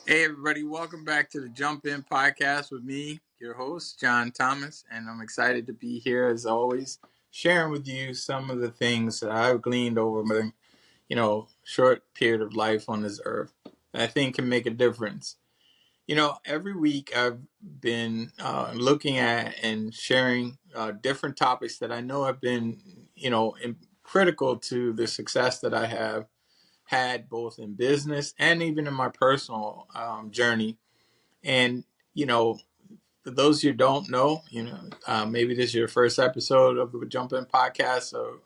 Hey, everybody, welcome back to the Jump In podcast with me, your host, John Thomas. And I'm excited to be here as always, sharing with you some of the things that I've gleaned over my, short period of life on this earth that I think can make a difference. Every week I've been looking at and sharing different topics that I know have been, critical to the success that I have had both in business and even in my personal journey. And, you know, for those who don't know, maybe this is your first episode of the Jump In podcast. So,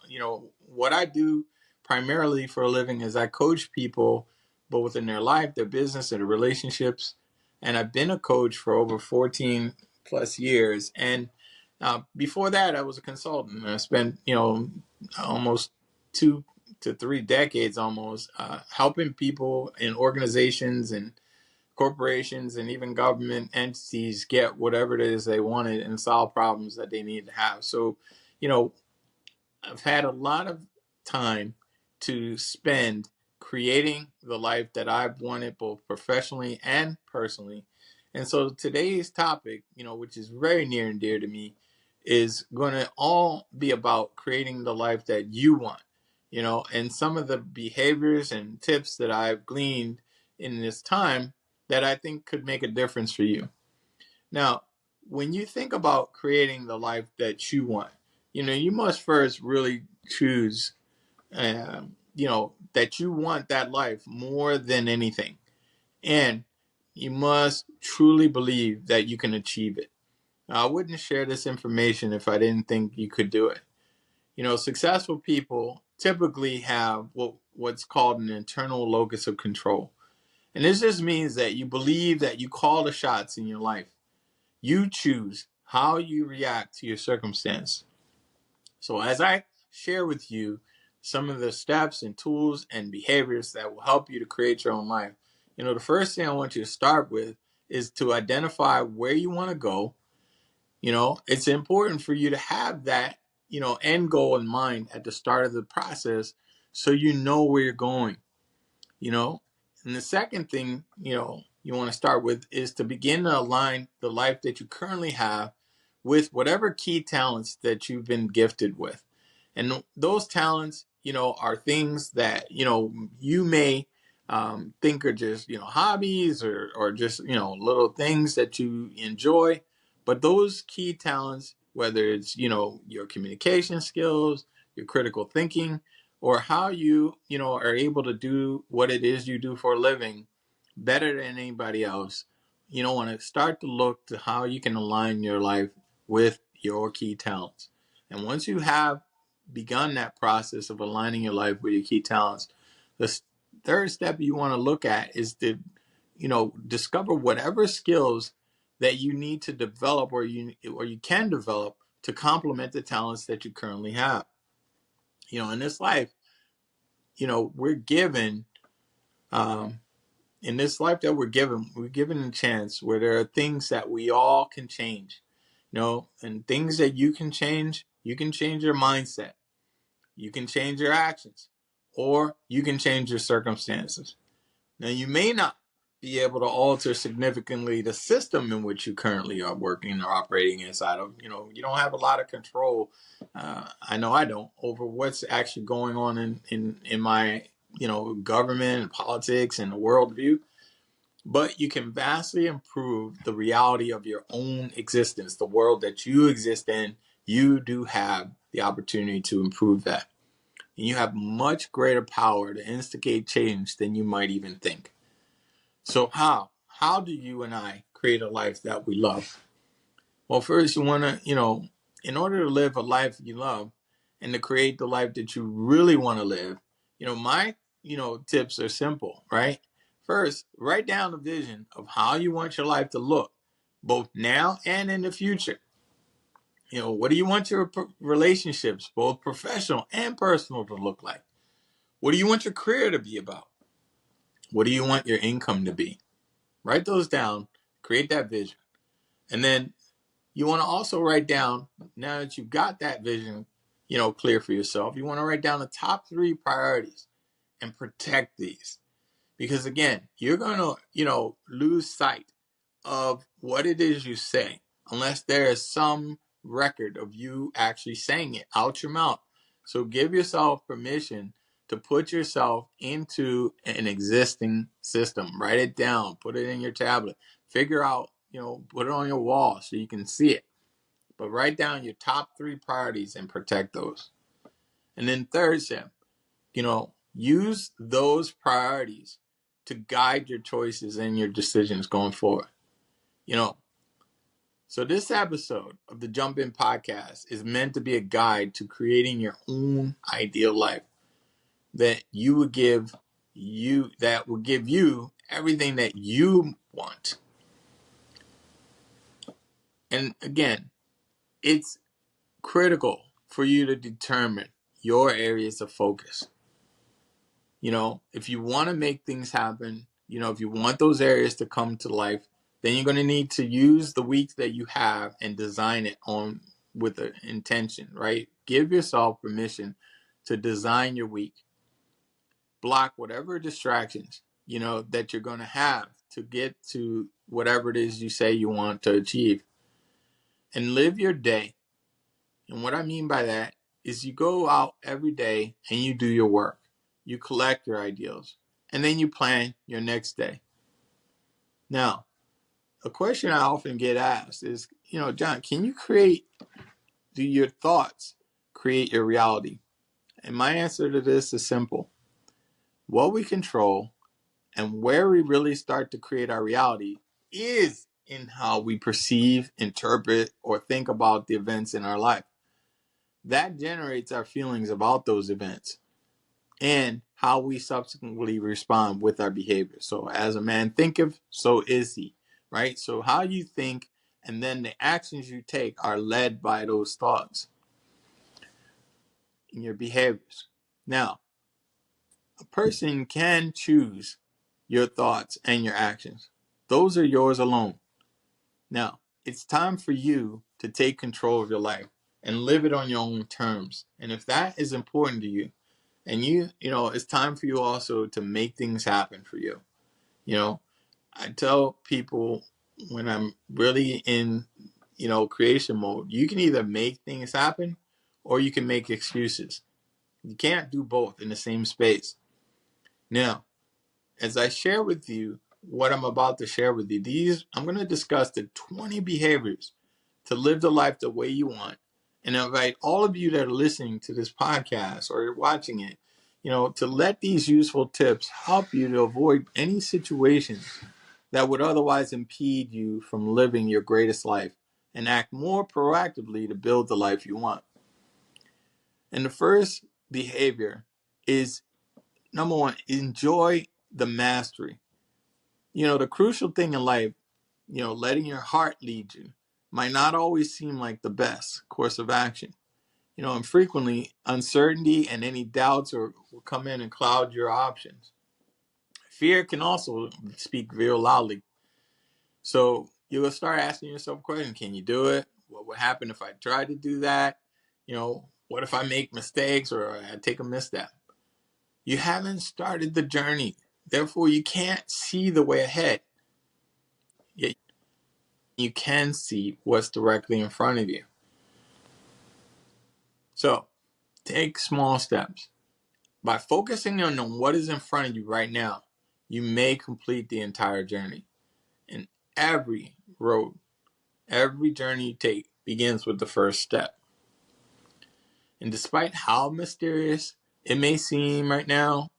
what I do primarily for a living is I coach people both in their life, their business, and their relationships. And I've been a coach for over 14 plus years. And before that, I was a consultant. I spent, almost 2 to 3 decades almost helping people in organizations and corporations and even government entities get whatever it is they wanted and solve problems that they need to have. So, you know, I've had a lot of time to spend creating the life that I've wanted both professionally and personally. And so today's topic, which is very near and dear to me, is going to all be about creating the life that you want, and some of the behaviors and tips that I've gleaned in this time that I think could make a difference for you. Now, when you think about creating the life that you want, you must first really choose, that you want that life more than anything. And you must truly believe that you can achieve it. Now, I wouldn't share this information if I didn't think you could do it. Successful people typically have what's called an internal locus of control. And this just means that you believe that you call the shots in your life. You choose how you react to your circumstance. So as I share with you some of the steps and tools and behaviors that will help you to create your own life, the first thing I want you to start with is to identify where you want to go. It's important for you to have that, end goal in mind at the start of the process so you know where you're going, you know. And the second thing, you want to start with is to begin to align the life that you currently have with whatever key talents that you've been gifted with. And those talents, are things that, you may think are just, hobbies or just, little things that you enjoy. But those key talents, whether it's, your communication skills, your critical thinking, or how you, are able to do what it is you do for a living better than anybody else, want to start to look to how you can align your life with your key talents. And once you have begun that process of aligning your life with your key talents, the third step you want to look at is to, discover whatever skills that you need to develop or you can develop to complement the talents that you currently have. In this life, we're given in this life that we're given a chance where there are things that we all can change, and things that you can change your mindset, you can change your actions, or you can change your circumstances. Now, you may not be able to alter significantly the system in which you currently are working or operating inside of. You don't have a lot of control. I know I don't over what's actually going on in my, government and politics and the worldview. But you can vastly improve the reality of your own existence, the world that you exist in. You do have the opportunity to improve that. And you have much greater power to instigate change than you might even think. So how do you and I create a life that we love? Well, first you want to, in order to live a life you love and to create the life that you really want to live, my, tips are simple, right? First, write down a vision of how you want your life to look, both now and in the future. What do you want your relationships, both professional and personal, to look like? What do you want your career to be about? What do you want your income to be? Write those down, create that vision. And then you want to also write down, now that you've got that vision, clear for yourself, you want to write down the top 3 priorities and protect these. Because again, you're going to, lose sight of what it is you say unless there is some record of you actually saying it out your mouth. So give yourself permission to put yourself into an existing system. Write it down, put it in your tablet, figure out, put it on your wall so you can see it. But write down your top 3 priorities and protect those. And then third step, use those priorities to guide your choices and your decisions going forward. So this episode of the Jump In Podcast is meant to be a guide to creating your own ideal life that will give you everything that you want. And again, it's critical for you to determine your areas of focus. If you want to make things happen, if you want those areas to come to life, then you're going to need to use the week that you have and design it on with an intention, right? Give yourself permission to design your week. Block whatever distractions, that you're going to have to get to whatever it is you say you want to achieve. And live your day. And what I mean by that is you go out every day and you do your work. You collect your ideals. And then you plan your next day. Now, a question I often get asked is, John, do your thoughts create your reality? And my answer to this is simple. What we control and where we really start to create our reality is in how we perceive, interpret, or think about the events in our life. That generates our feelings about those events and how we subsequently respond with our behavior. So as a man thinketh, so is he, right? So how you think and then the actions you take are led by those thoughts in your behaviors. Now, a person can choose your thoughts and your actions. Those are yours alone. Now, it's time for you to take control of your life and live it on your own terms. And if that is important to you, and it's time for you also to make things happen for you. I tell people when I'm really in, creation mode, you can either make things happen or you can make excuses. You can't do both in the same space. Now, as I share with you what I'm about to share with you, I'm going to discuss the 20 behaviors to live the life the way you want. And I invite all of you that are listening to this podcast or watching it, to let these useful tips help you to avoid any situations that would otherwise impede you from living your greatest life and act more proactively to build the life you want. And the first behavior is, number 1, enjoy the mastery. The crucial thing in life, letting your heart lead you might not always seem like the best course of action. And frequently uncertainty and any doubts will come in and cloud your options. Fear can also speak real loudly. So you'll start asking yourself questions. Can you do it? What would happen if I tried to do that? What if I make mistakes or I take a misstep? You haven't started the journey. Therefore, you can't see the way ahead. Yet you can see what's directly in front of you. So take small steps. By focusing on what is in front of you right now, you may complete the entire journey. And every journey you take begins with the first step. And despite how mysterious it may seem right now,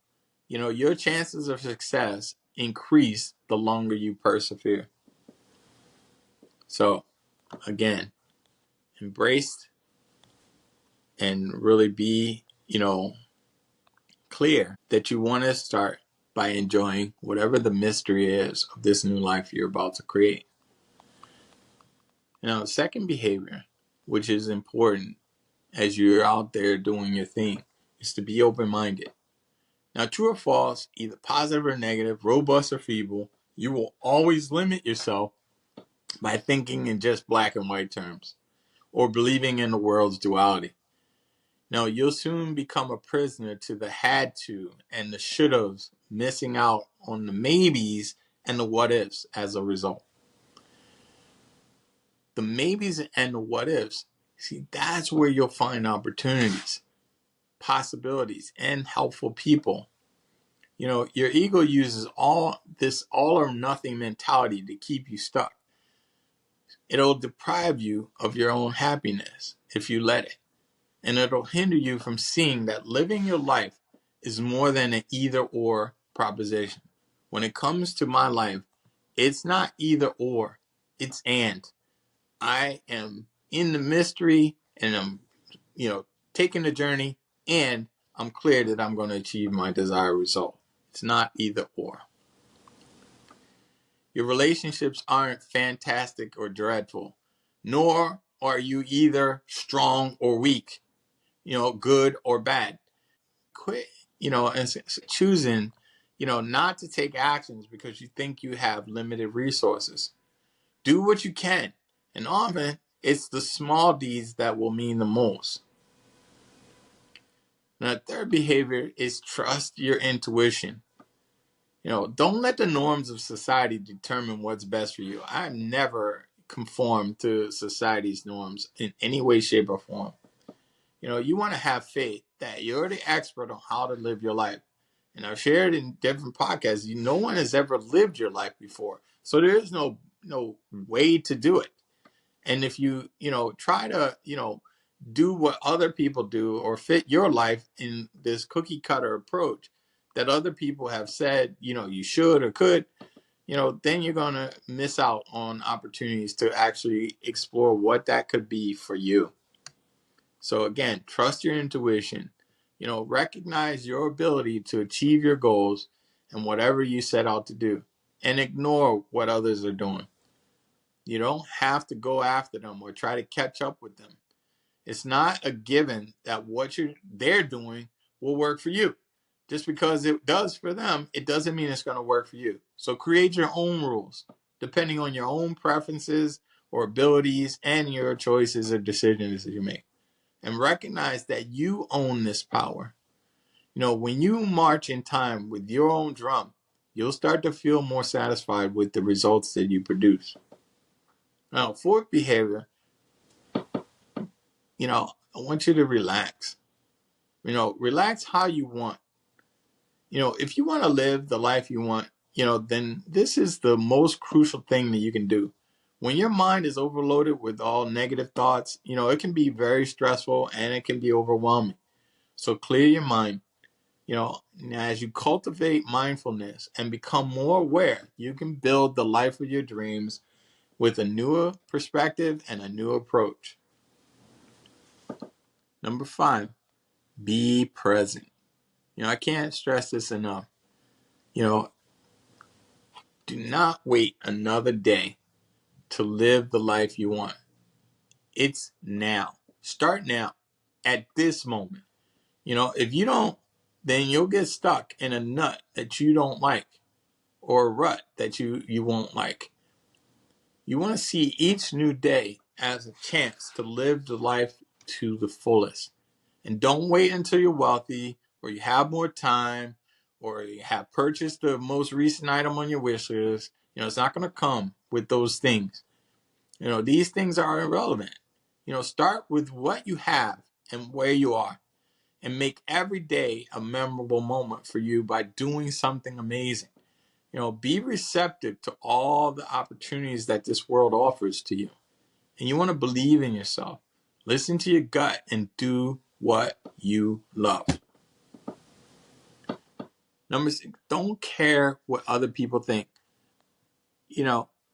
your chances of success increase the longer you persevere. So, again, embrace and really be, clear that you want to start by enjoying whatever the mystery is of this new life you're about to create. Now, the second behavior, which is important as you're out there doing your thing, is to be open-minded. Now, true or false, either positive or negative, robust or feeble, you will always limit yourself by thinking in just black and white terms or believing in the world's duality. Now, you'll soon become a prisoner to the had to and the should haves missing out on the maybes and the what ifs as a result. The maybes and the what ifs, see, that's where you'll find opportunities, possibilities, and helpful people. Your ego uses all or nothing mentality to keep you stuck. It'll deprive you of your own happiness if you let it. And it'll hinder you from seeing that living your life is more than an either or proposition. When it comes to my life, it's not either or, it's and. I am in the mystery and I'm, taking the journey, and I'm clear that I'm going to achieve my desired result. It's not either or. Your relationships aren't fantastic or dreadful, nor are you either strong or weak, good or bad. Quit, and choosing, not to take actions because you think you have limited resources. Do what you can. And often it's the small deeds that will mean the most. Now, the third behavior is trust your intuition. Don't let the norms of society determine what's best for you. I never conform to society's norms in any way, shape, or form. You want to have faith that you're the expert on how to live your life. And I've shared in different podcasts, no one has ever lived your life before. So there is no way to do it. And if you, try to, do what other people do or fit your life in this cookie cutter approach that other people have said, you should or could, then you're going to miss out on opportunities to actually explore what that could be for you. So again, trust your intuition, recognize your ability to achieve your goals and whatever you set out to do, and ignore what others are doing. You don't have to go after them or try to catch up with them. It's not a given that what they're doing will work for you. Just because it does for them, it doesn't mean it's going to work for you. So create your own rules, depending on your own preferences or abilities and your choices or decisions that you make. And recognize that you own this power. When you march in time with your own drum, you'll start to feel more satisfied with the results that you produce. Now, fourth behavior, I want you to relax. Relax how you want. If you want to live the life you want, then this is the most crucial thing that you can do. When your mind is overloaded with all negative thoughts, it can be very stressful and it can be overwhelming. So clear your mind. As you cultivate mindfulness and become more aware, you can build the life of your dreams with a newer perspective and a new approach. Number 5, be present. I can't stress this enough. Do not wait another day to live the life you want. It's now. Start now, at this moment. If you don't, then you'll get stuck in a nut that you don't like or a rut that you won't like. You want to see each new day as a chance to live the life to the fullest. And don't wait until you're wealthy or you have more time or you have purchased the most recent item on your wish list. It's not going to come with those things. These things are irrelevant. Start with what you have and where you are, and make every day a memorable moment for you by doing something amazing. Be receptive to all the opportunities that this world offers to you. And you want to believe in yourself. Listen to your gut and do what you love. Number 6, don't care what other people think.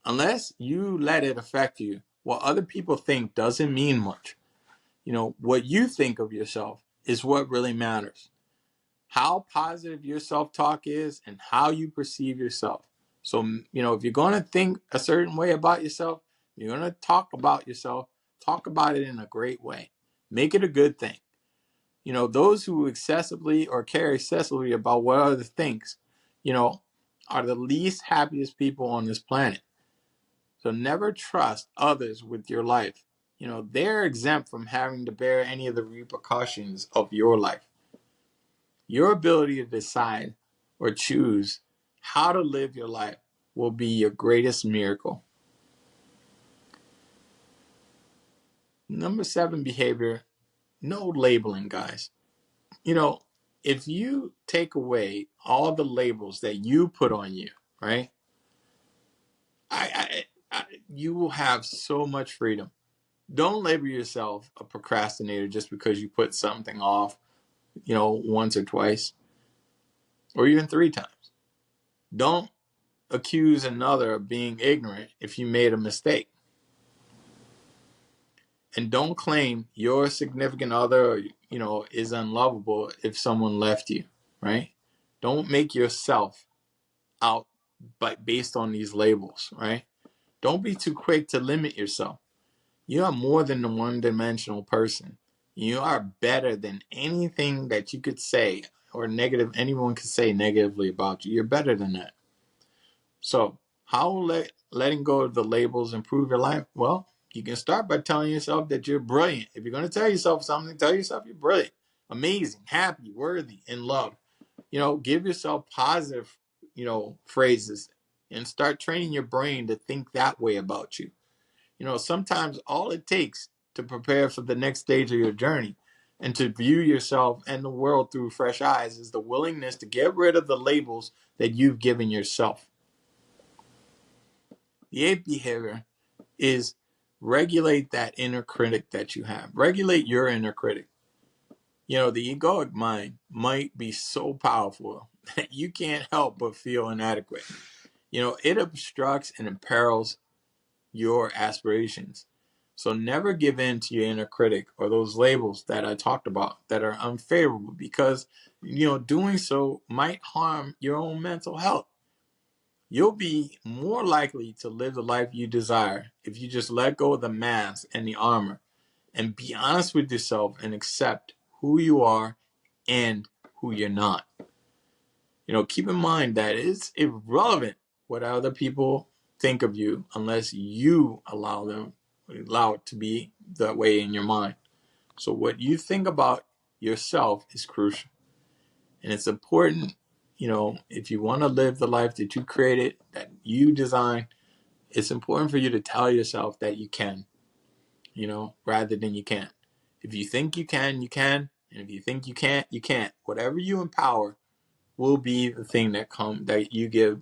Unless you let it affect you, what other people think doesn't mean much. What you think of yourself is what really matters. How positive your self-talk is and how you perceive yourself. So, if you're going to think a certain way about yourself, you're going to talk about yourself, talk about it in a great way. Make it a good thing. Those who excessively or care excessively about what others thinks, are the least happiest people on this planet. So never trust others with your life. They're exempt from having to bear any of the repercussions of your life. Your ability to decide or choose how to live your life will be your greatest miracle. Number 7 behavior, no labeling, guys. If you take away all the labels that you put on you, right? You will have so much freedom. Don't label yourself a procrastinator just because you put something off, once or twice, or even 3 times. Don't accuse another of being ignorant if you made a mistake. And don't claim your significant other, is unlovable if someone left you, right? Don't make yourself out based on these labels, right? Don't be too quick to limit yourself. You are more than a one-dimensional person. You are better than anything that you could say or anyone could say negatively about you. You're better than that. So how will letting go of the labels improve your life? Well, you can start by telling yourself that you're brilliant. If you're going to tell yourself something, tell yourself you're brilliant, amazing, happy, worthy, and loved. Give yourself positive, phrases, and start training your brain to think that way about you. Sometimes all it takes to prepare for the next stage of your journey and to view yourself and the world through fresh eyes is the willingness to get rid of the labels that you've given yourself. The 8th behavior is regulate that inner critic that you have. Regulate your inner critic. The egoic mind might be so powerful that you can't help but feel inadequate. It obstructs and imperils your aspirations. So never give in to your inner critic or those labels that I talked about that are unfavorable, because, doing so might harm your own mental health. You'll be more likely to live the life you desire if you just let go of the mask and the armor and be honest with yourself and accept who you are and who you're not. Keep in mind that it's irrelevant what other people think of you unless you allow it to be that way in your mind. So what you think about yourself is crucial. And it's important, if you want to live the life that you created, that you designed, it's important for you to tell yourself that you can, rather than you can't. If you think you can, you can. And if you think you can't, you can't. Whatever you empower will be the thing that you give,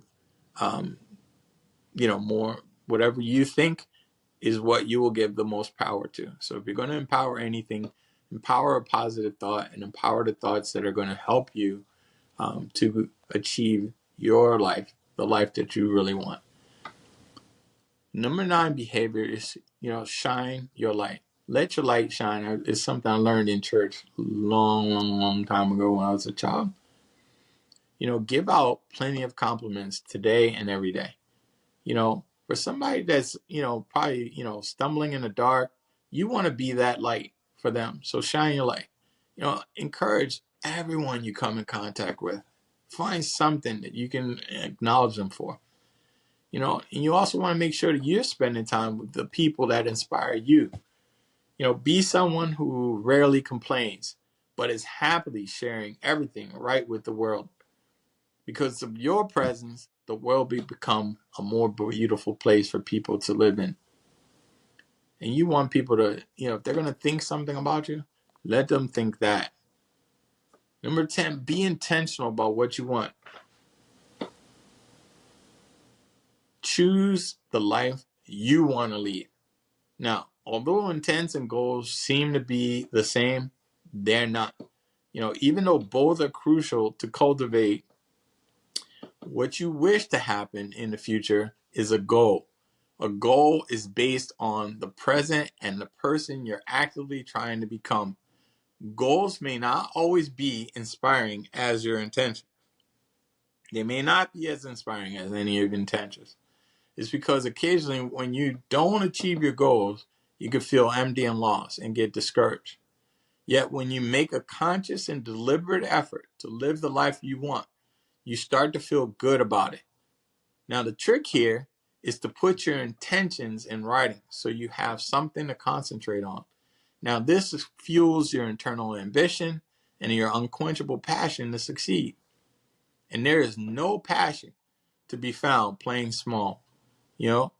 more. Whatever you think is what you will give the most power to. So if you're going to empower anything, empower a positive thought and empower the thoughts that are going to help you to achieve your life, the life that you really want. Number 9 behavior is, shine your light. Let your light shine. It's something I learned in church long time ago when I was a child. Give out plenty of compliments today and every day. For somebody that's, probably, stumbling in the dark, you want to be that light for them. So shine your light. Encourage everyone you come in contact with. Find something that you can acknowledge them for. And you also want to make sure that you're spending time with the people that inspire you. Be someone who rarely complains, but is happily sharing everything right with the world. Because of your presence, the world will become a more beautiful place for people to live in. And you want people to, if they're going to think something about you, let them think that. Number 10, be intentional about what you want. Choose the life you want to lead. Now, although intents and goals seem to be the same, they're not. Even though both are crucial to cultivate, what you wish to happen in the future is a goal. A goal is based on the present and the person you're actively trying to become. Goals may not always be inspiring as your intention. They may not be as inspiring as any of your intentions. It's because occasionally when you don't achieve your goals, you can feel empty and lost and get discouraged. Yet when you make a conscious and deliberate effort to live the life you want, you start to feel good about it. Now the trick here is to put your intentions in writing so you have something to concentrate on. Now this fuels your internal ambition and your unquenchable passion to succeed. And there is no passion to be found playing small, you know,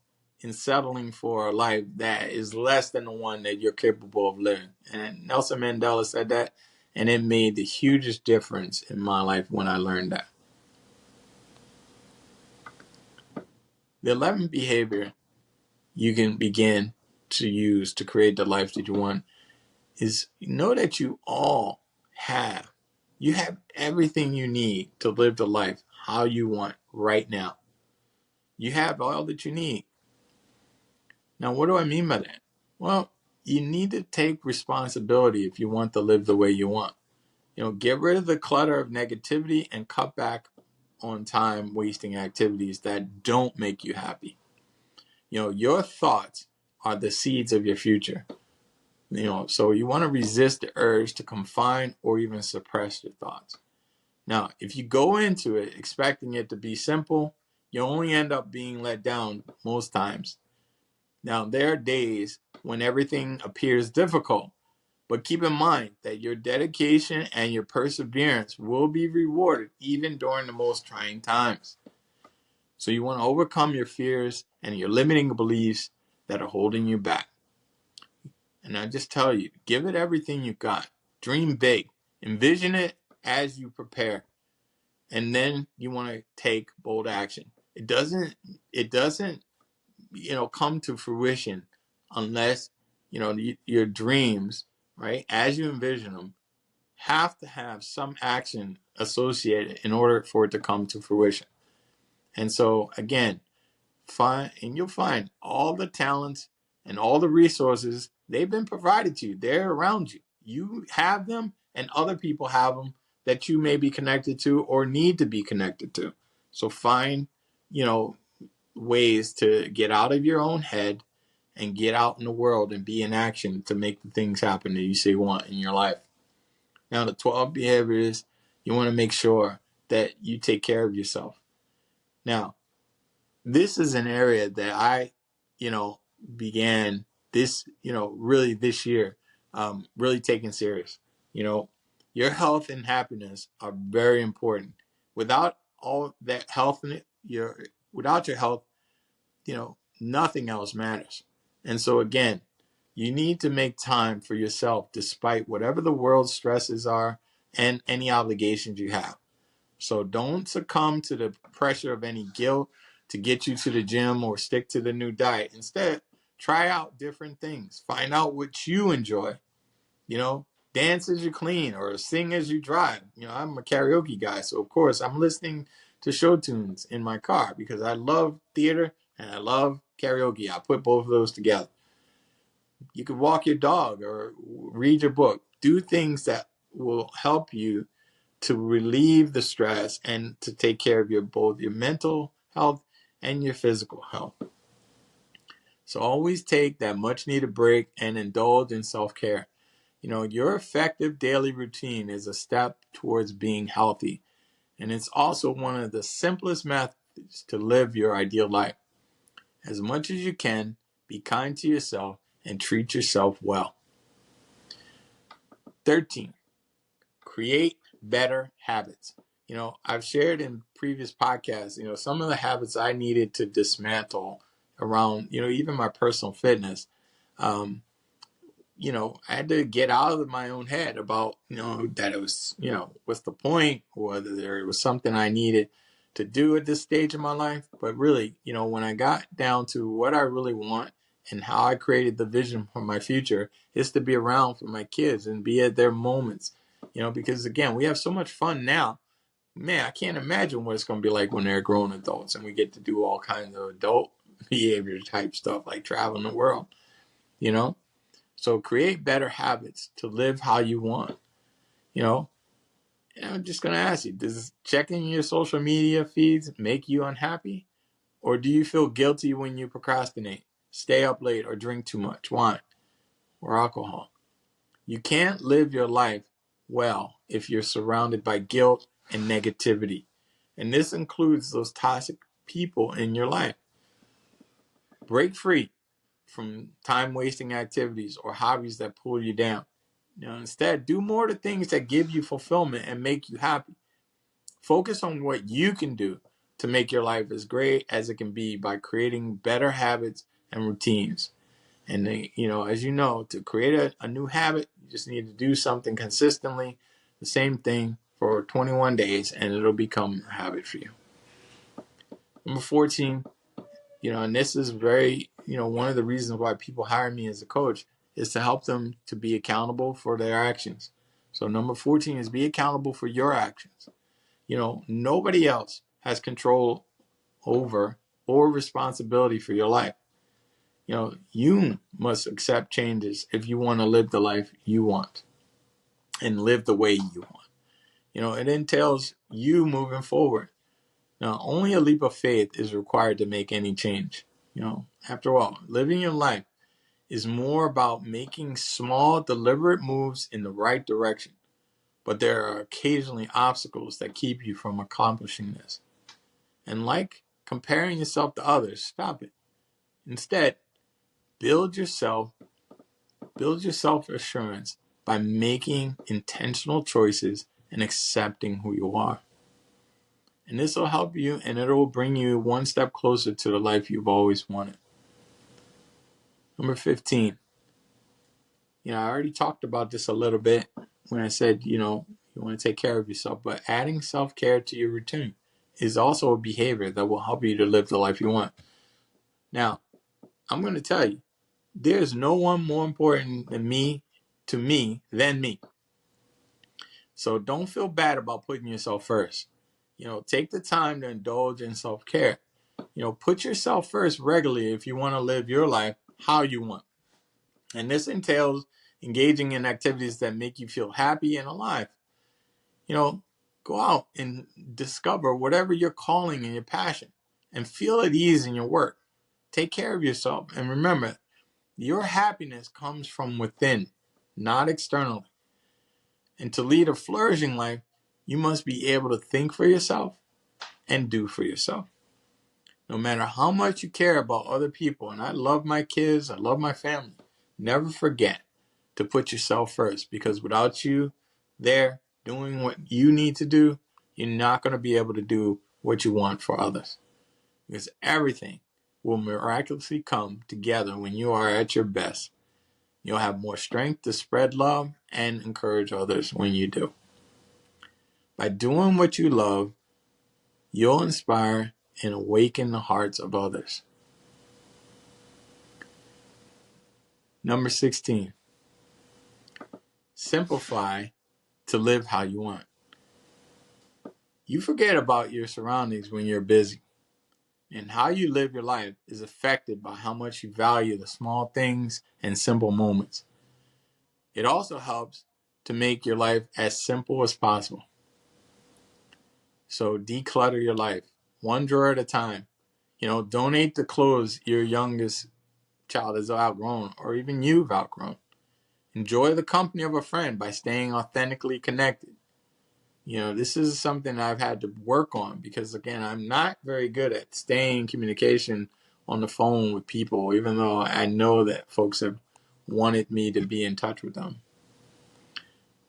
in settling for a life that is less than the one that you're capable of living. And Nelson Mandela said that, and it made the hugest difference in my life when I learned that. The 11th behavior you can begin to use to create the life that you want is know that you have everything you need to live the life how you want right now. You have all that you need. Now, what do I mean by that? Well, you need to take responsibility if you want to live the way you want. Get rid of the clutter of negativity and cut back on time wasting activities that don't make you happy. Your thoughts are the seeds of your future. So you want to resist the urge to confine or even suppress your thoughts. Now, if you go into it expecting it to be simple, you only end up being let down most times. Now, there are days when everything appears difficult, but keep in mind that your dedication and your perseverance will be rewarded even during the most trying times. So you want to overcome your fears and your limiting beliefs that are holding you back. And I just tell you, give it everything you got. Dream big. Envision it as you prepare. And then you want to take bold action. It doesn't come to fruition unless your dreams, right, as you envision them, have to have some action associated in order for it to come to fruition. And so again, you'll find all the talents and all the resources, they've been provided to you. They're around you. You have them and other people have them that you may be connected to or need to be connected to. So find, ways to get out of your own head and get out in the world and be in action to make the things happen that you say you want in your life. Now, the 12 behaviors, you want to make sure that you take care of yourself. Now, this is an area that I, began this, really this year, really taking serious. Your health and happiness are very important. Without all that health in it, without your health, nothing else matters. And so again, you need to make time for yourself despite whatever the world's stresses are and any obligations you have. So don't succumb to the pressure of any guilt to get you to the gym or stick to the new diet. Instead, try out different things. Find out what you enjoy. Dance as you clean or sing as you drive. I'm a karaoke guy, so of course I'm listening to show tunes in my car because I love theater and I love karaoke. I put both of those together. You could walk your dog or read your book. Do things that will help you to relieve the stress and to take care of both your mental health and your physical health. So always take that much needed break and indulge in self-care. Your effective daily routine is a step towards being healthy. And it's also one of the simplest methods to live your ideal life. As much as you can, be kind to yourself and treat yourself well. 13, create better habits. I've shared in previous podcasts, some of the habits I needed to dismantle around, even my personal fitness. I had to get out of my own head about, that it was, what's the point, or whether there was something I needed to do at this stage of my life. But really, when I got down to what I really want and how I created the vision for my future is to be around for my kids and be at their moments, because again, we have so much fun now. Man, I can't imagine what it's going to be like when they're grown adults and we get to do all kinds of adult behavior type stuff like traveling the world, So create better habits to live how you want. I'm just going to ask you, does checking your social media feeds make you unhappy? Or do you feel guilty when you procrastinate, stay up late, or drink too much wine or alcohol? You can't live your life well if you're surrounded by guilt and negativity. And this includes those toxic people in your life. Break free from time-wasting activities or hobbies that pull you down. Instead, do more of the things that give you fulfillment and make you happy. Focus on what you can do to make your life as great as it can be by creating better habits and routines. And as you know, to create a new habit, you just need to do something consistently, the same thing for 21 days, and it'll become a habit for you. Number 14, and this is very, one of the reasons why people hire me as a coach is to help them to be accountable for their actions. So number 14 is be accountable for your actions. Nobody else has control over or responsibility for your life. You must accept changes if you want to live the life you want and live the way you want. It entails you moving forward. Now, only a leap of faith is required to make any change. After all, living your life is more about making small, deliberate moves in the right direction. But there are occasionally obstacles that keep you from accomplishing this. And like comparing yourself to others, stop it. Instead, build your self-assurance by making intentional choices and accepting who you are. And this will help you, and it will bring you one step closer to the life you've always wanted. Number 15. I already talked about this a little bit when I said, you want to take care of yourself, but adding self-care to your routine is also a behavior that will help you to live the life you want. Now, I'm going to tell you, there's no one more important than me. So don't feel bad about putting yourself first. Take the time to indulge in self-care. Put yourself first regularly if you want to live your life how you want. And this entails engaging in activities that make you feel happy and alive. Go out and discover whatever your calling and your passion and feel at ease in your work. Take care of yourself. And remember, your happiness comes from within, not externally. And to lead a flourishing life, you must be able to think for yourself and do for yourself. No matter how much you care about other people, and I love my kids, I love my family, never forget to put yourself first, because without you there doing what you need to do, you're not going to be able to do what you want for others. Because everything will miraculously come together when you are at your best. You'll have more strength to spread love and encourage others when you do. By doing what you love, you'll inspire and awaken the hearts of others. Number 16. Simplify to live how you want. You forget about your surroundings when you're busy. And how you live your life is affected by how much you value the small things and simple moments. It also helps to make your life as simple as possible. So declutter your life, one drawer at a time. Donate the clothes your youngest child has outgrown, or even you've outgrown. Enjoy the company of a friend by staying authentically connected. This is something I've had to work on because, again, I'm not very good at staying in communication on the phone with people, even though I know that folks have wanted me to be in touch with them.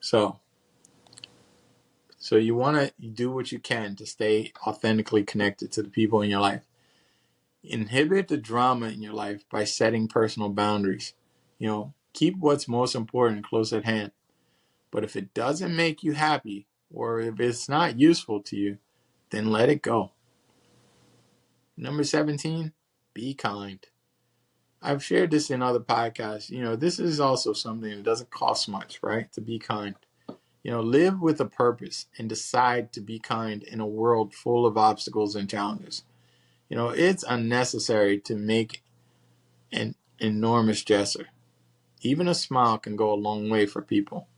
So you want to do what you can to stay authentically connected to the people in your life. Inhibit the drama in your life by setting personal boundaries. Keep what's most important close at hand. But if it doesn't make you happy, or if it's not useful to you, then let it go. Number 17, be kind. I've shared this in other podcasts. This is also something that doesn't cost much, right? To be kind. Live with a purpose and decide to be kind in a world full of obstacles and challenges. It's unnecessary to make an enormous gesture. Even a smile can go a long way for people.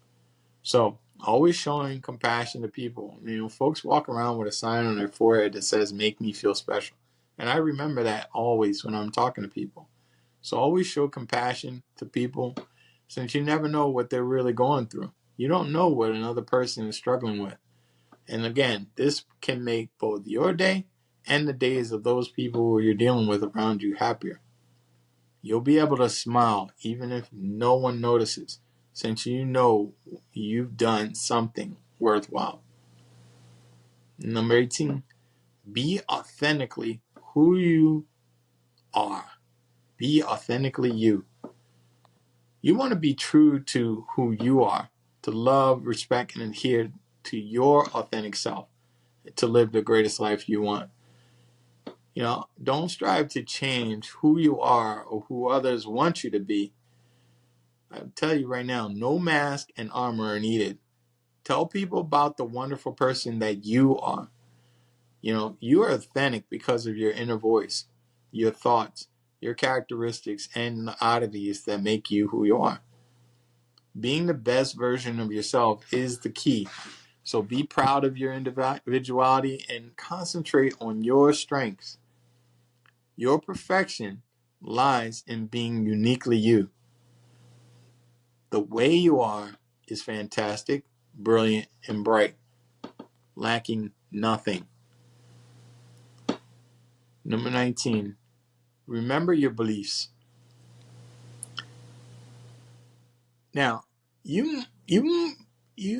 So, always showing compassion to people. Folks walk around with a sign on their forehead that says, "Make me feel special." And I remember that always when I'm talking to people. So always show compassion to people, since you never know what they're really going through. You don't know what another person is struggling with. And again, this can make both your day and the days of those people who you're dealing with around you happier. You'll be able to smile even if no one notices, since you know you've done something worthwhile. Number 18, be authentically who you are. Be authentically you. You want to be true to who you are, to love, respect, and adhere to your authentic self, to live the greatest life you want. Don't strive to change who you are or who others want you to be. I'll tell you right now, no mask and armor are needed. Tell people about the wonderful person that you are. You are authentic because of your inner voice, your thoughts, your characteristics, and the oddities that make you who you are. Being the best version of yourself is the key. So be proud of your individuality and concentrate on your strengths. Your perfection lies in being uniquely you. The way you are is fantastic, brilliant, and bright, lacking nothing. Number 19, remember your beliefs. Now, you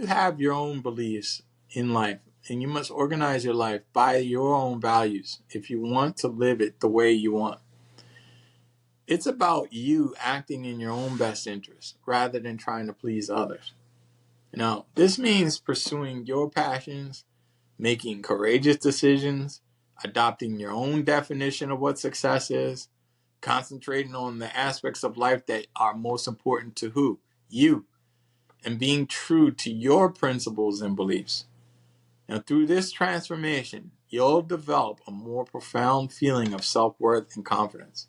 have your own beliefs in life, and you must organize your life by your own values if you want to live it the way you want. It's about you acting in your own best interest rather than trying to please others. Now, this means pursuing your passions, making courageous decisions, adopting your own definition of what success is, concentrating on the aspects of life that are most important to who? You. And being true to your principles and beliefs. Now, through this transformation, you'll develop a more profound feeling of self-worth and confidence.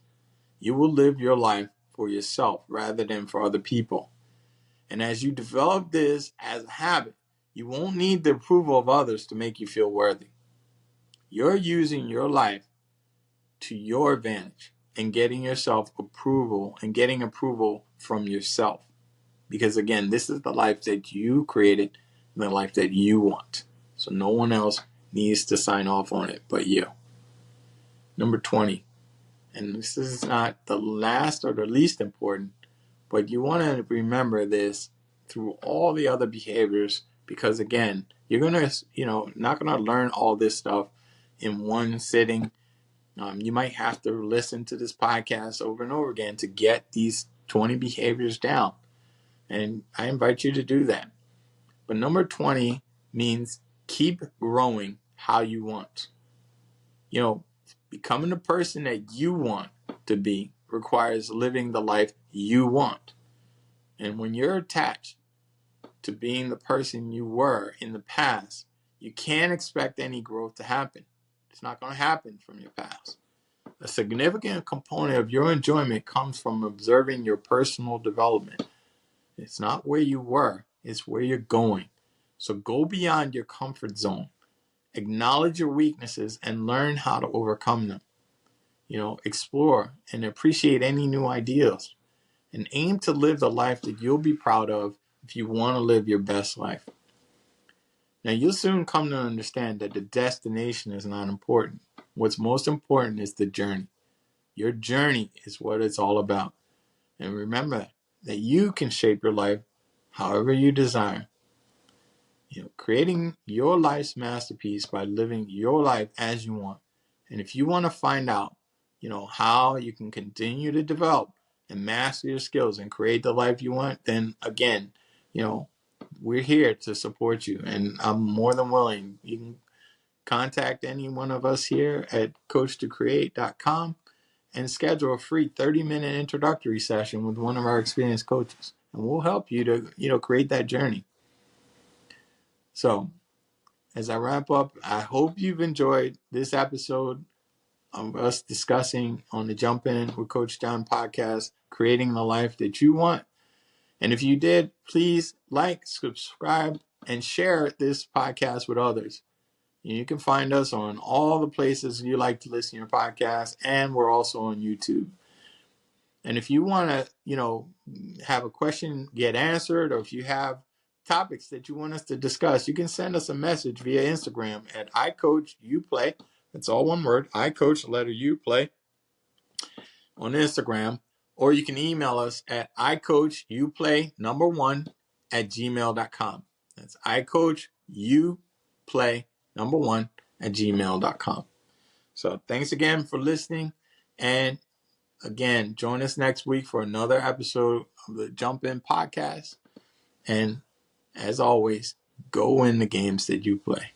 You will live your life for yourself rather than for other people. And as you develop this as a habit, you won't need the approval of others to make you feel worthy. You're using your life to your advantage and getting yourself approval and getting approval from yourself. Because again, this is the life that you created and the life that you want. So no one else needs to sign off on it but you. Number 20, and this is not the last or the least important, but you want to remember this through all the other behaviors, because again, you're going to, not going to learn all this stuff in one sitting. You might have to listen to this podcast over and over again to get these 20 behaviors down. And I invite you to do that. But number 20 means keep growing how you want. Becoming the person that you want to be requires living the life you want. And when you're attached to being the person you were in the past, you can't expect any growth to happen. It's not going to happen from your past. A significant component of your enjoyment comes from observing your personal development. It's not where you were, it's where you're going. So go beyond your comfort zone. Acknowledge your weaknesses and learn how to overcome them. Explore and appreciate any new ideas. And aim to live the life that you'll be proud of if you want to live your best life. Now, you'll soon come to understand that the destination is not important. What's most important is the journey. Your journey is what it's all about. And remember that you can shape your life however you desire. Creating your life's masterpiece by living your life as you want. And if you want to find out, how you can continue to develop and master your skills and create the life you want, then again, we're here to support you. And I'm more than willing. You can contact any one of us here at coachtocreate.com and schedule a free 30-minute introductory session with one of our experienced coaches. And we'll help you to, create that journey. So, as I wrap up, I hope you've enjoyed this episode of us discussing on the Jump In with Coach John podcast, creating the life that you want. And if you did, please like, subscribe, and share this podcast with others. You can find us on all the places you like to listen to your podcast, and we're also on YouTube. And if you want to, have a question get answered, or if you have topics that you want us to discuss, you can send us a message via Instagram at iCoachUPlay. That's all one word, iCoach, letter U, play, on Instagram. Or you can email us at iCoachUplay1 at gmail.com. That's iCoachUplay1 number one, at gmail.com. So thanks again for listening. And again, join us next week for another episode of the Jump In Podcast. And as always, go win the games that you play.